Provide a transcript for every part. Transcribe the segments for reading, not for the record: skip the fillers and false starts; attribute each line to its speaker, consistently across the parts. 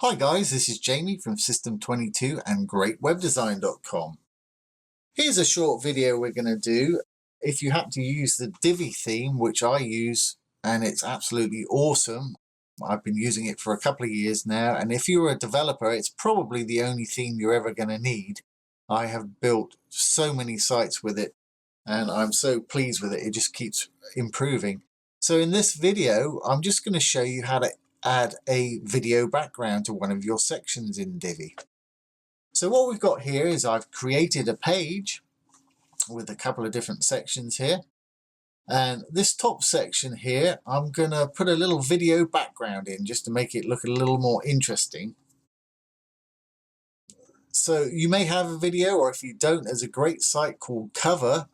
Speaker 1: Hi guys, this is Jamie from System22 and GreatWebDesign.com. Here's a short video we're going to do. If you happen to use the Divi theme, which I use, and it's absolutely awesome. I've been using it for a couple of years now, and if you're a developer, it's probably the only theme you're ever going to need. I have built so many sites with it, and I'm so pleased with it. It just keeps improving. So in this video, I'm just going to show you how to add a video background to one of your sections in Divi. So what we've got here is I've created a page with a couple of different sections here, and this top section here I'm gonna put a little video background in just to make it look a little more interesting. So you may have a video, or if you don't, there's a great site called Cover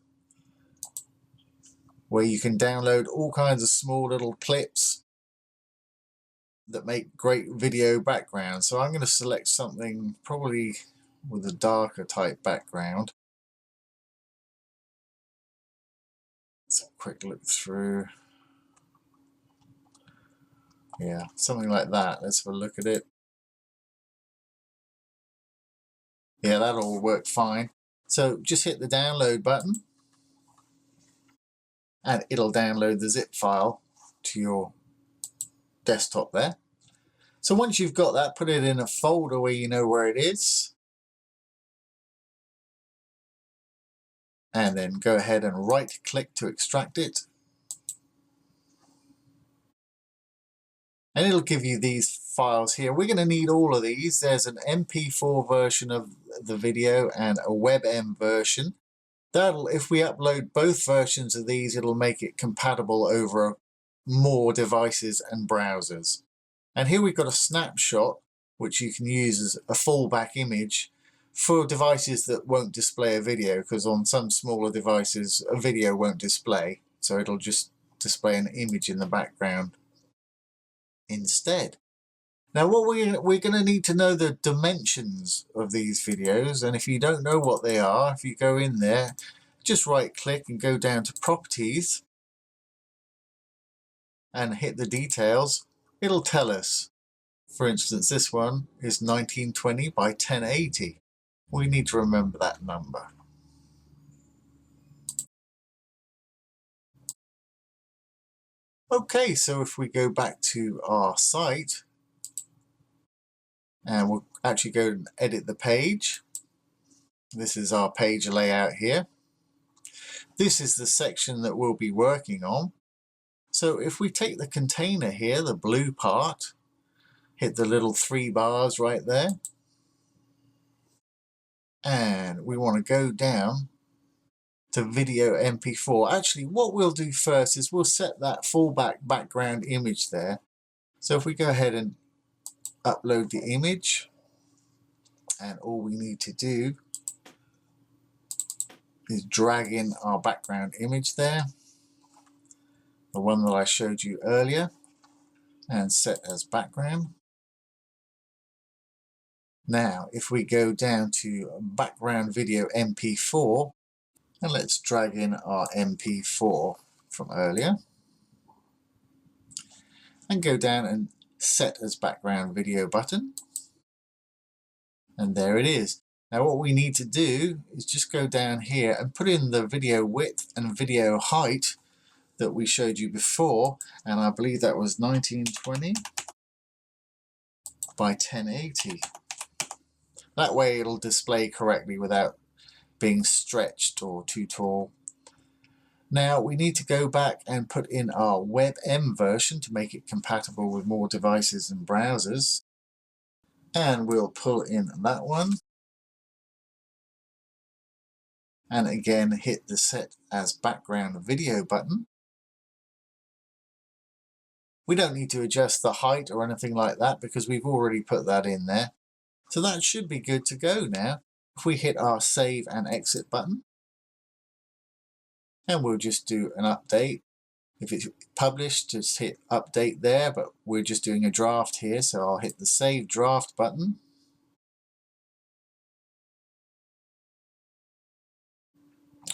Speaker 1: where you can download all kinds of small little clips that make great video backgrounds. So I'm going to select something probably with a darker type background. Let's have a quick look through. Yeah, something like that. Let's have a look at it. Yeah, that'll work fine. So just hit the download button and it'll download the zip file to your desktop there. So once you've got that, put it in a folder where you know where it is. And then go ahead and right click to extract it. And it'll give you these files here. We're going to need all of these. There's an MP4 version of the video and a WebM version. If we upload both versions of these, it'll make it compatible over more devices and browsers. And here we've got a snapshot which you can use as a fallback image for devices that won't display a video, because on some smaller devices a video won't display, so it'll just display an image in the background instead. Now what we're going to need to know the dimensions of these videos, and if you don't know what they are, if you go in there, just right click and go down to properties and hit the details. It'll tell us. For instance, this one is 1920 by 1080. We need to remember that number. Okay, so if we go back to our site and we'll actually go and edit the page. This is our page layout here. This is the section that we'll be working on. So if we take the container here, the blue part, hit the little 3 bars right there, and we want to go down to video MP4. Actually, what we'll do first is we'll set that fallback background image there. So if we go ahead and upload the image, and all we need to do is drag in our background image there, the one that I showed you earlier, and set as background. Now if we go down to background video MP4, and let's drag in our MP4 from earlier and go down and set as background video button, and there it is. Now what we need to do is just go down here and put in the video width and video height that we showed you before, and I believe that was 1920 by 1080. That way it'll display correctly without being stretched or too tall. Now we need to go back and put in our WebM version to make it compatible with more devices and browsers, and we'll pull in that one and again hit the set as background video button. We don't need to adjust the height or anything like that because we've already put that in there, so that should be good to go now. If we hit our save and exit button, and we'll just do an update. If it's published, just hit update there, but we're just doing a draft here, so I'll hit the save draft button.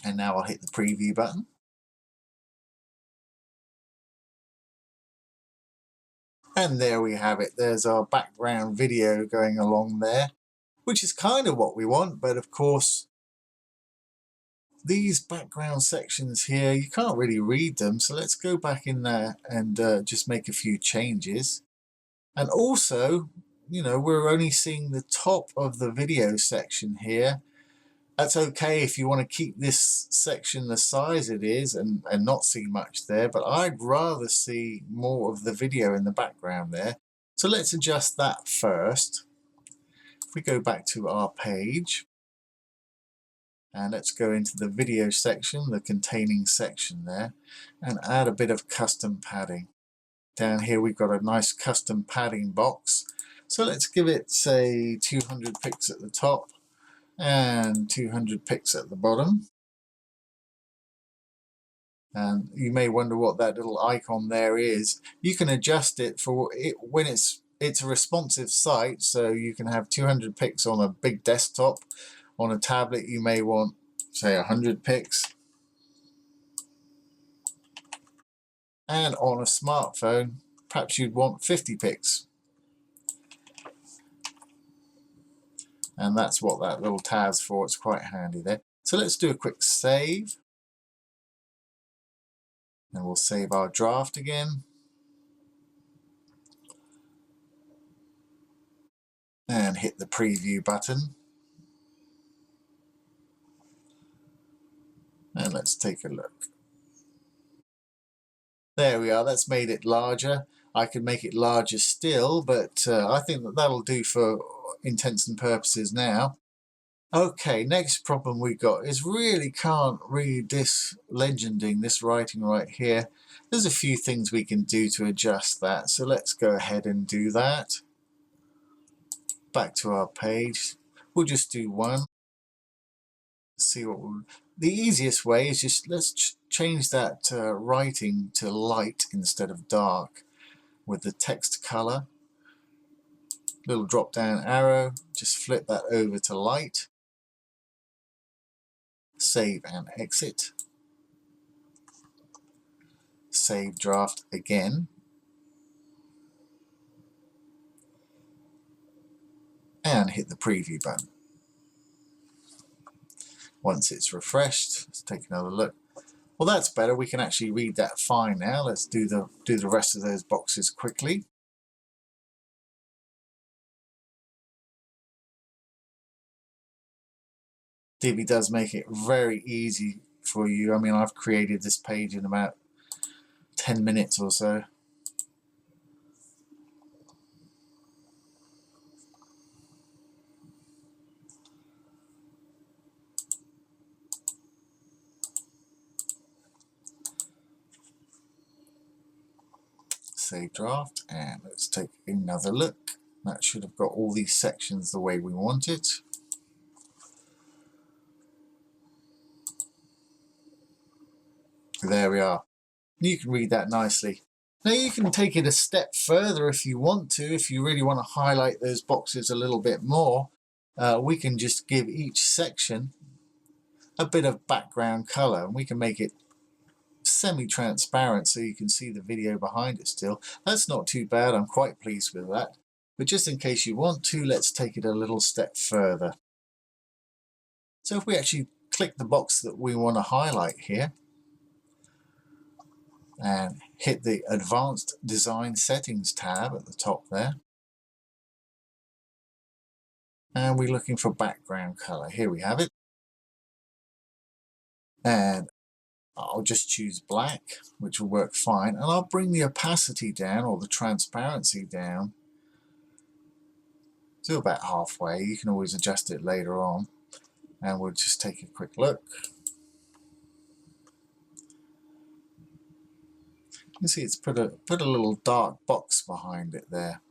Speaker 1: And now I'll hit the preview button. And there we have it. There's our background video going along there, which is kind of what we want. But of course, these background sections here, you can't really read them. So let's go back in there and just make a few changes. And also, you know, we're only seeing the top of the video section here. That's okay if you want to keep this section the size it is and not see much there, but I'd rather see more of the video in the background there. So let's adjust that first. If we go back to our page, and let's go into the video section, the containing section there, and add a bit of custom padding. Down here we've got a nice custom padding box. So let's give it, say, 200 pixels at the top and 200 pixels at the bottom. And you may wonder what that little icon there is. You can adjust it for it when it's a responsive site, so you can have 200 pixels on a big desktop. On a tablet you may want, say, 100 pixels, and on a smartphone perhaps you'd want 50 pixels. And that's what that little tab's for. It's quite handy there. So let's do a quick save, and we'll save our draft again, and hit the preview button, and let's take a look. There we are. That's made it larger. I could make it larger still, but I think that that'll do for intents and purposes now. Okay, next problem we got is really can't read this legending, this writing right here. There's a few things we can do to adjust that, so let's go ahead and do that. Back to our page. We'll just do one. See what the easiest way is just let's change that writing to light instead of dark with the text color. Little drop down arrow, just flip that over to light. Save and exit. Save draft again. And hit the preview button. Once it's refreshed, let's take another look. Well, that's better. We can actually read that fine now. Let's do the rest of those boxes quickly. Divi does make it very easy for you. I mean, I've created this page in about 10 minutes or so. Save draft, and let's take another look. That should have got all these sections the way we want it. There we are. You can read that nicely. Now you can take it a step further if you want to. If you really want to highlight those boxes a little bit more, we can just give each section a bit of background color, and we can make it semi-transparent so you can see the video behind it still. That's not too bad. I'm quite pleased with that. But just in case you want to, let's take it a little step further. So if we actually click the box that we want to highlight here and hit the Advanced Design Settings tab at the top there, and we're looking for background color. Here we have it. And I'll just choose black, which will work fine. And I'll bring the opacity down, or the transparency down, to about halfway. You can always adjust it later on. And we'll just take a quick look. You see it's put a little dark box behind it there.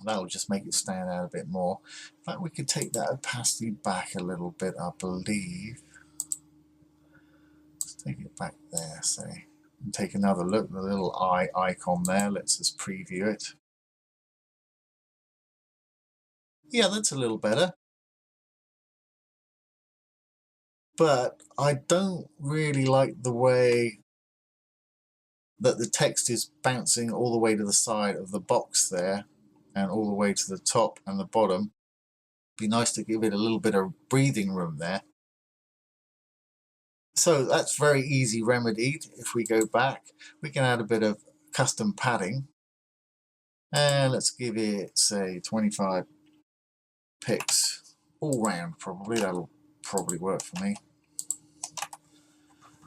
Speaker 1: That'll just make it stand out a bit more. In fact, we could take that opacity back a little bit, I believe. Let's take it back there, say. And take another look. The little eye icon there lets us preview it. Yeah, that's a little better. But I don't really like the way that the text is bouncing all the way to the side of the box there and all the way to the top and the bottom. Be nice to give it a little bit of breathing room there. So that's very easy remedied. If we go back, we can add a bit of custom padding, and let's give it, say, 25 pixels all round. Probably that'll probably work for me.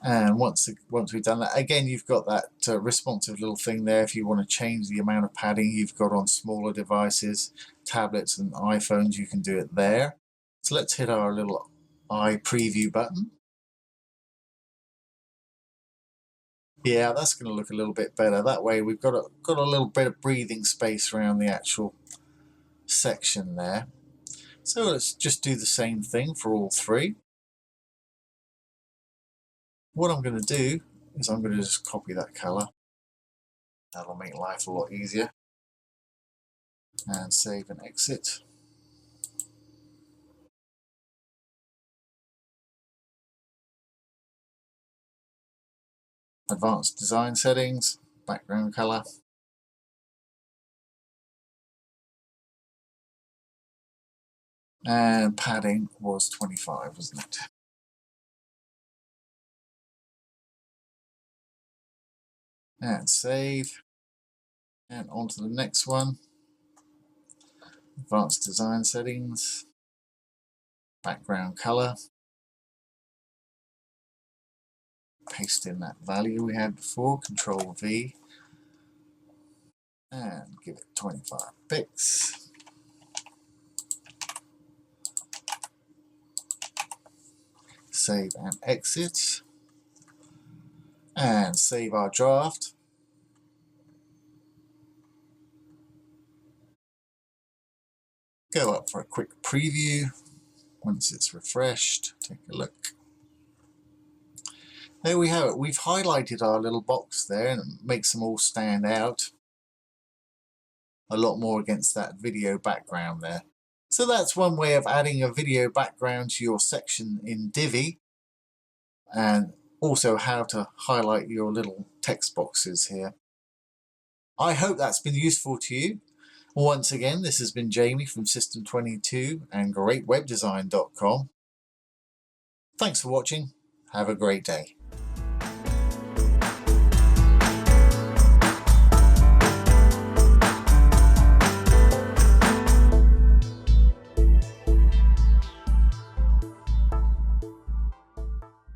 Speaker 1: And once we've done that, again, you've got that responsive little thing there. If you want to change the amount of padding you've got on smaller devices, tablets and iPhones, you can do it there. So let's hit our little eye preview button. Yeah, that's going to look a little bit better. That way we've got a little bit of breathing space around the actual section there. So let's just do the same thing for all three. What I'm going to do is I'm going to just copy that color. That'll make life a lot easier. And save and exit. Advanced design settings, background color. And padding was 25, wasn't it? And save. And on to the next one. Advanced design settings, background color. Paste in that value we had before, Control V. And give it 25 pixels. Save and exit. And save our draft. Go up for a quick preview. Once it's refreshed, take a look. There we have it. We've highlighted our little box there, and it makes them all stand out a lot more against that video background there. So that's one way of adding a video background to your section in Divi, and also how to highlight your little text boxes here. I hope that's been useful to you. Once again, this has been Jamie from System22 and GreatWebDesign.com. Thanks for watching. Have a great day.